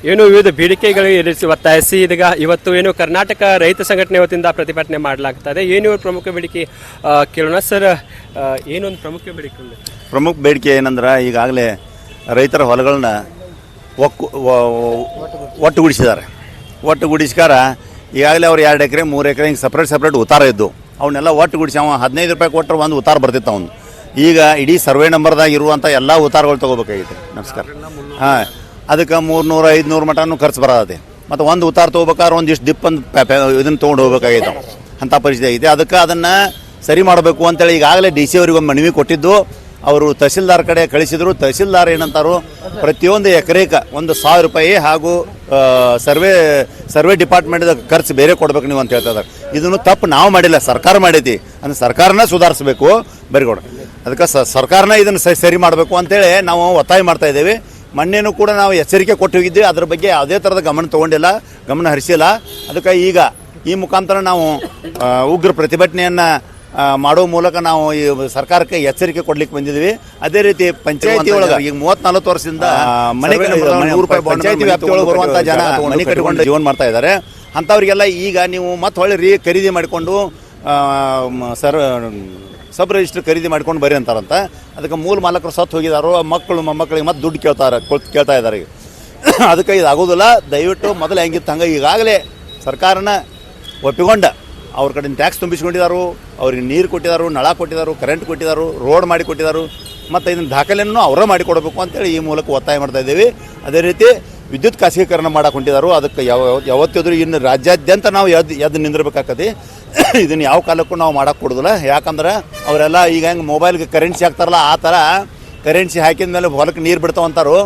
ಏನು ವಿವಿಧ ಬೇಡಿಕೆಗಳಿಗೆ ಈಡೇರಿಸಿ ಒತ್ತಾಯಿಸಿ ಇದೀಗ ಇವತ್ತು ಏನು ಕರ್ನಾಟಕ ರೈತ ಸಂಘಟನೆ ವತಿಯಿಂದ ಪ್ರತಿಭಟನೆ ಮಾಡಲಾಗ್ತದೆ. ಏನು ಪ್ರಮುಖ ಬೇಡಿಕೆ ಕೇಳೋಣ ಸರ್. ಏನೊಂದು ಪ್ರಮುಖ ಬೇಡಿಕೆ ಉಂಟು? ಪ್ರಮುಖ ಬೇಡಿಕೆ ಏನಂದ್ರೆ ಈಗಾಗಲೇ ರೈತರ ಹೊಲಗಳನ್ನ ಒಟ್ಟುಗೂಡಿಸಿದ್ದಾರೆ. ಒಟ್ಟುಗೂಡಿಸ್ಕಾರ ಈಗಾಗಲೇ ಅವ್ರು 2 ಎಕರೆ 3 ಎಕರೆ ಹಿಂಗೆ ಸಪ್ರೇಟ್ ಉತ್ತಾರ ಇದ್ದು ಅವನ್ನೆಲ್ಲ ಒಟ್ಟುಗೂಡಿಸಿ ಅವ 15 ರೂಪಾಯಿ ಕೊಟ್ಟರೆ ಒಂದು ಉತ್ತಾರ ಬರ್ತಿತ್ತು ಅವನು. ಈಗ ಇಡೀ ಸರ್ವೆ ನಂಬರ್ದಾಗ ಇರುವಂಥ ಎಲ್ಲ ಉತ್ತಾರಗಳು ತೊಗೋಬೇಕಾಗಿತ್ತು. ನಮಸ್ಕಾರ. ಹಾಂ, ಅದಕ್ಕೆ 300-500 ಮಟನೂ ಖರ್ಚು ಬರತ್ತೆ. ಮತ್ತು ಒಂದು ಉತ್ತಾರ ತೊಗೋಬೇಕಾದ್ರೆ ಒಂದಿಷ್ಟು ದಿಪ್ಪಂದು ಇದನ್ನು ತೊಗೊಂಡು ಹೋಗ್ಬೇಕಾಗಿತ್ತು. ಅಂಥ ಪರಿಸ್ಥಿತಿ ಆಗಿದೆ. ಅದಕ್ಕೆ ಅದನ್ನು ಸರಿ ಮಾಡಬೇಕು ಅಂತೇಳಿ ಈಗಾಗಲೇ ಡಿ ಸಿ ಅವ್ರಿಗೆ ಒಂದು ಮನವಿ ಕೊಟ್ಟಿದ್ದು. ಅವರು ತಹಸೀಲ್ದಾರ್ ಕಡೆ ಕಳಿಸಿದ್ರು. ತಹಸೀಲ್ದಾರ್ ಏನಂತಾರು, ಪ್ರತಿಯೊಂದು ಎಕರೆಗೆ 1,000 ರೂಪಾಯಿ ಹಾಗೂ ಸರ್ವೆ ಡಿಪಾರ್ಟ್ಮೆಂಟ್ದ ಖರ್ಚು ಬೇರೆ ಕೊಡ್ಬೇಕು ನೀವು ಅಂತ ಹೇಳ್ತಾ ಇದ್ದಾರೆ. ಇದನ್ನು ತಪ್ಪು ನಾವು ಮಾಡಿಲ್ಲ, ಸರ್ಕಾರ ಮಾಡೈತಿ. ಅಂದರೆ ಸರ್ಕಾರನ ಸುಧಾರಿಸಬೇಕು ಬರಿಗೌಡ. ಅದಕ್ಕೆ ಸರ್ಕಾರನ ಇದನ್ನು ಸರಿ ಮಾಡಬೇಕು ಅಂತೇಳಿ ನಾವು ಒತ್ತಾಯ ಮಾಡ್ತಾ ಇದ್ದೇವೆ. ಮೊನ್ನೆನೂ ಕೂಡ ನಾವು ಎಚ್ಚರಿಕೆ ಕೊಟ್ಟು ಹೋಗಿದ್ವಿ. ಅದ್ರ ಬಗ್ಗೆ ಯಾವುದೇ ಥರದ ಗಮನ ಹರಿಸಿಲ್ಲ. ಅದಕ್ಕೆ ಈಗ ಈ ಮುಖಾಂತರ ನಾವು ಉಗ್ರ ಪ್ರತಿಭಟನೆಯನ್ನು ಮಾಡೋ ಮೂಲಕ ನಾವು ಈ ಸರ್ಕಾರಕ್ಕೆ ಎಚ್ಚರಿಕೆ ಕೊಡ್ಲಿಕ್ಕೆ ಬಂದಿದ್ದೀವಿ. ಅದೇ ರೀತಿ ಪಂಚಾಯತಿ ಒಳಗೆ ಈಗ 34 ವರ್ಷದಿಂದ ಮನೆ ಪಂಚಾಯತಿ ವ್ಯಾಪ್ತಿಯೊಳಗೆ ಬರುವಂಥ ಜನ ಮನೆ ಕಟ್ಟಿಕೊಂಡು ಜೀವನ ಮಾಡ್ತಾ ಇದ್ದಾರೆ. ಅಂಥವ್ರಿಗೆಲ್ಲ ಈಗ ನೀವು ಮತ್ತೆ ಹೊಳ್ಳಿ ಖರೀದಿ ಮಾಡಿಕೊಂಡು ಸಬ್ ರಿಜಿಸ್ಟ್ರ್ ಖರೀದಿ ಮಾಡ್ಕೊಂಡು ಬರ್ರಿ ಅಂತಾರಂತ. ಅದಕ್ಕೆ ಮೂಲ ಮಾಲಕರು ಸತ್ತು ಹೋಗಿದ್ದಾರೋ, ಮಕ್ಕಳು ಮೊಮ್ಮಕ್ಕಳಿಗೆ ಮತ್ತೆ ದುಡ್ಡು ಕೇಳ್ತಾ ಇದ್ದಾರೆ. ಈಗ ಅದಕ್ಕೆ ಇದು ಆಗೋದಿಲ್ಲ. ದಯವಿಟ್ಟು ಮೊದಲು ಹೆಂಗಿತ್ತು ಹಂಗೆ ಈಗಾಗಲೇ ಸರ್ಕಾರನ ಒಪ್ಪಿಕೊಂಡ ಅವ್ರ ಕಡೆಯಿಂದ ಟ್ಯಾಕ್ಸ್ ತುಂಬಿಸ್ಕೊಂಡಿದ್ದಾರೆ. ಅವ್ರಿಗೆ ನೀರು ಕೊಟ್ಟಿದ್ದಾರೆ, ನಳ ಕೊಟ್ಟಿದ್ದಾರೆ, ಕರೆಂಟ್ ಕೊಟ್ಟಿದ್ದಾರೆ, ರೋಡ್ ಮಾಡಿ ಕೊಟ್ಟಿದ್ದಾರೆ. ಮತ್ತು ಇದನ್ನು ದಾಖಲೆಯನ್ನು ಅವರೇ ಮಾಡಿಕೊಡ್ಬೇಕು ಅಂತೇಳಿ ಈ ಮೂಲಕ ಒತ್ತಾಯ ಮಾಡ್ತಾ ಇದ್ದೀವಿ. ಅದೇ ರೀತಿ ವಿದ್ಯುತ್ ಖಾಸಗೀಕರಣ ಮಾಡಕ್ಕೆ ಹೊಂಟಿದ್ದಾರೆ. ಅದಕ್ಕೆ ಯಾವತ್ತಿದ್ರು ಇನ್ನು ರಾಜ್ಯಾದ್ಯಂತ ನಾವು ಎದ್ದು ನಿಂದಿರ್ಬೇಕಾಗ್ತದೆ. ಇದನ್ನು ಯಾವ ಕಾಲಕ್ಕೂ ನಾವು ಮಾಡೋಕ್ಕೆ ಕೊಡೋದಿಲ್ಲ. ಯಾಕಂದ್ರೆ ಅವರೆಲ್ಲ ಈಗ ಹೆಂಗೆ ಮೊಬೈಲ್ಗೆ ಕರೆನ್ಸಿ ಹಾಕ್ತಾರಲ್ಲ, ಆ ಥರ ಕರೆನ್ಸಿ ಹಾಕಿದ ಮೇಲೆ ಹೊಲಕ್ಕೆ ನೀರು ಬಿಡ್ತಾವಂತಾರು.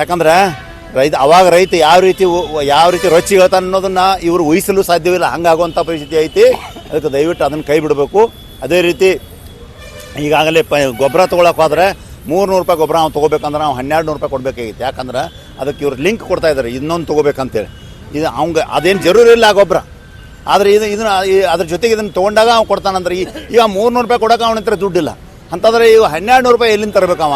ಯಾಕಂದ್ರೆ ಅವಾಗ ರೈತ ಯಾವ ರೀತಿ ರೊಚ್ಚಿ ಹೇಳ್ತಾನೆ ಅನ್ನೋದನ್ನು ಇವರು ಊಹಿಸಲು ಸಾಧ್ಯವಿಲ್ಲ. ಹಂಗಾಗುವಂಥ ಪರಿಸ್ಥಿತಿ ಐತಿ. ಅದಕ್ಕೆ ದಯವಿಟ್ಟು ಅದನ್ನು ಕೈ ಬಿಡಬೇಕು. ಅದೇ ರೀತಿ ಈಗಾಗಲೇ ಗೊಬ್ಬರ ತೊಗೊಳಕ್ಕೆ ಹೋದರೆ 300 ರೂಪಾಯಿ ಗೊಬ್ಬರ ನಾವು ತೊಗೋಬೇಕಂದ್ರೆ ನಾವು 1200 ರೂಪಾಯಿ ಕೊಡಬೇಕಾಗಿತ್ತು. ಯಾಕಂದ್ರೆ ಅದಕ್ಕೆ ಇವ್ರು ಲಿಂಕ್ ಕೊಡ್ತಾ ಇದ್ದಾರೆ, ಇನ್ನೊಂದು ತೊಗೋಬೇಕಂತೇಳಿ. ಇದು ಅವಂಗೆ ಅದೇನು ಜರೂರಿ ಇಲ್ಲ ಆ ಗೊಬ್ಬರ. ಆದರೆ ಇದನ್ನು ಅದ್ರ ಜೊತೆಗೆ ಇದನ್ನು ತೊಗೊಂಡಾಗ ಅವ್ನು ಕೊಡ್ತಾನಂದ್ರೆ ಈಗ 300 ರೂಪಾಯಿ ಕೊಡೋಕೆ ಅವನ ಹತ್ರ ದುಡ್ಡಿಲ್ಲ. ಅಂತಂದರೆ ಈಗ 1200 ರೂಪಾಯಿ ಎಲ್ಲಿಂದ ತರಬೇಕವ?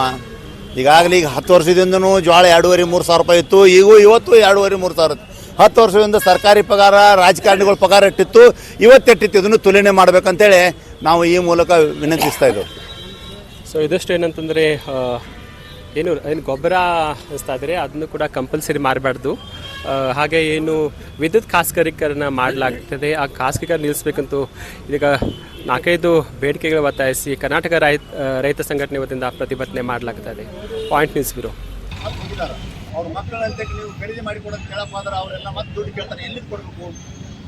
ಈಗಾಗಲೇ ಈಗ 10 ವರ್ಷದಿಂದನೂ ಜೋಳ 2,500-3 ಸಾವಿರ ರೂಪಾಯಿ ಇತ್ತು. ಇವತ್ತು 2,500-3 ಸಾವಿರ ಇತ್ತು. 10 ವರ್ಷದಿಂದ ಸರ್ಕಾರಿ ಪಗಾರ, ರಾಜಕಾರಣಿಗಳ ಪಗಾರ ಇಟ್ಟಿತ್ತು, ಇವತ್ತೆಟ್ಟಿತ್ತು. ಇದನ್ನು ತುಲನೆ ಮಾಡಬೇಕಂತೇಳಿ ನಾವು ಈ ಮೂಲಕ ವಿನಂತಿಸ್ತಾ ಇದ್ದೇವೆ. ಸೊ ಇದಷ್ಟು ಏನಂತಂದರೆ ಏನು ಗೊಬ್ಬರ ಅನಿಸ್ತಾ ಇದ್ದಾರೆ, ಅದನ್ನು ಕೂಡ ಕಂಪಲ್ಸರಿ ಮಾರಬಾರ್ದು. ಹಾಗೆ ಏನು ವಿದ್ಯುತ್ ಖಾಸಗೀಕರಣ ಮಾಡಲಾಗ್ತದೆ, ಆ ಖಾಸಗೀಕರಣ ನಿಲ್ಲಿಸಬೇಕಂತೂ ಇದೀಗ 4-5 ಬೇಡಿಕೆಗಳು ಒತ್ತಾಯಿಸಿ ಕರ್ನಾಟಕ ರೈತ ಸಂಘಟನೆ ವತಿಯಿಂದ ಪ್ರತಿಭಟನೆ ಮಾಡಲಾಗ್ತದೆ. Point news bureau. ಅವ್ರ ಮಕ್ಕಳಂತೆ ನೀವು ಖರೀದಿ ಮಾಡಿ ಕೊಡೋದು ಕೇಳಪ್ಪ ಅಂದ್ರೆ ಅವರೆಲ್ಲ ಮತ್ತೆ ದುಡ್ಡು ಕೇಳ್ತಾರೆ. ಎಲ್ಲಿಂದ ಕೊಡಬೇಕು?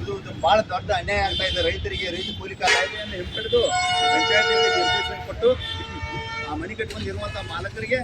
ಇದು ಭಾಳ ದೊಡ್ಡ ಅನ್ಯಾಯ ಆಗ್ತಾ ಇದೆ ರೈತರಿಗೆ. ರೈತ ಕೂಲಿ ಕಾಯ್ದೆಯನ್ನು ಹಿಂಪಡೆದು ಪಂಚಾಯತ್ ಕೊಟ್ಟು ಆ ಮನೆ ಕಟ್ಕೊಂಡಿರುವಂಥ ಮಾಲಕರಿಗೆ